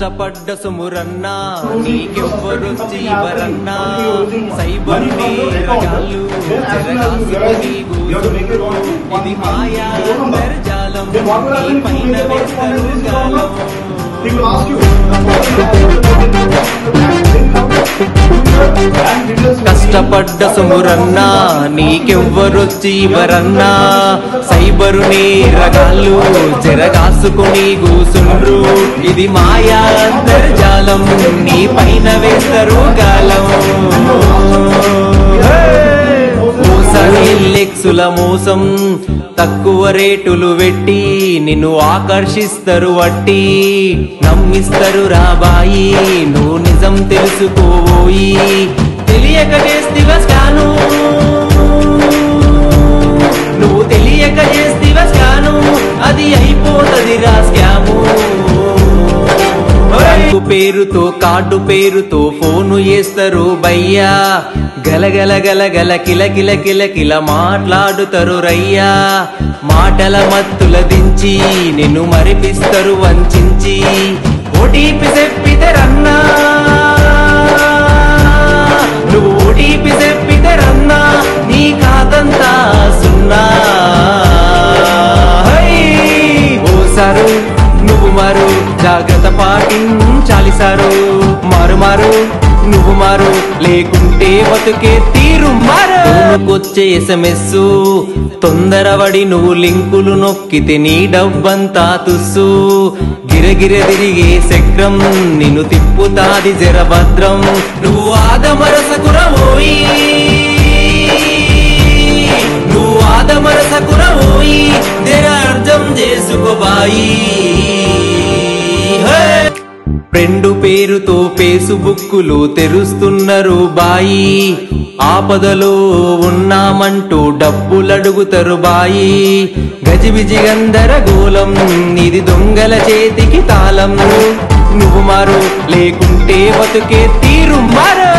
కష్టపడ్డ సుమురన్నా నీకెవ్వరొచ్చి ఇవ్వరన్నా సైబర్ని రగాలు జరగాసుకుని ఇది మాయా అంతర్జాలం నీ పైన వేస్తారు గాలం కష్టపడ్డ సుమురన్నా నీకెవ్వరొచ్చి ఇవ్వరన్నా సైబరుని రగాలు జరగాసుకుని కూసుండ్రు ఇది మాయా అంతర్జాలం నీ పైన వేస్తారు గాలం లెక్సుల మోసం తక్కువ రేటులు పెట్టి నిన్ను ఆకర్షిస్తారు వట్టి నమ్మిస్తారు రాబాయి నువ్వు నిజం తెలుసుకోబోయి తెలియక చేస్తివ స్కాను నువ్వు తెలియక చేస్తివ స్కాను అది అయిపోతది రా స్కాము పేరుతో కార్డు పేరుతో ఫోను చేస్తారు బయ్యా గలగల గలగల కిల కిల కిల కిల మాట్లాడుతారు రయ్యా మాటల మత్తుల దించి నిన్ను మరిపిస్తారు వంచించి ఓటీపీ చెప్పితేరన్నా నువ్వు ఓటీపీ చెప్పితేరన్నా నీ కాదంతా సున్నా ఓసారు నువ్వు మారు జాగ్రత్త పాటించాలి సారు మారు మారు నువ్వు మారు లేకుంటే బతుకే తీరు మారుకొచ్చే SMS తొందరపడి నువ్వు లింకులు నొక్కితే నీ డబ్బంతా తుస్సు గిరగిర తిరిగే చక్రం నిన్ను తిప్పుతాది జరభద్రం నువ్వు ఆదమరసకురవోయి నువ్వు ఆదమరసకురవోయి జర అర్థం చేసుకోబాయి ఫ్రెండ్ పేరుతో ఫేస్బుక్లు తెరుస్తున్నారు బాయి ఆపదలో ఉన్నామంటూ డబ్బులడుగుతారు బాయి గజిబిజి గందరగోళం ఇది దొంగల చేతికి తాళం నువ్వు మారు లేకుంటే బతుకే తీరు మారు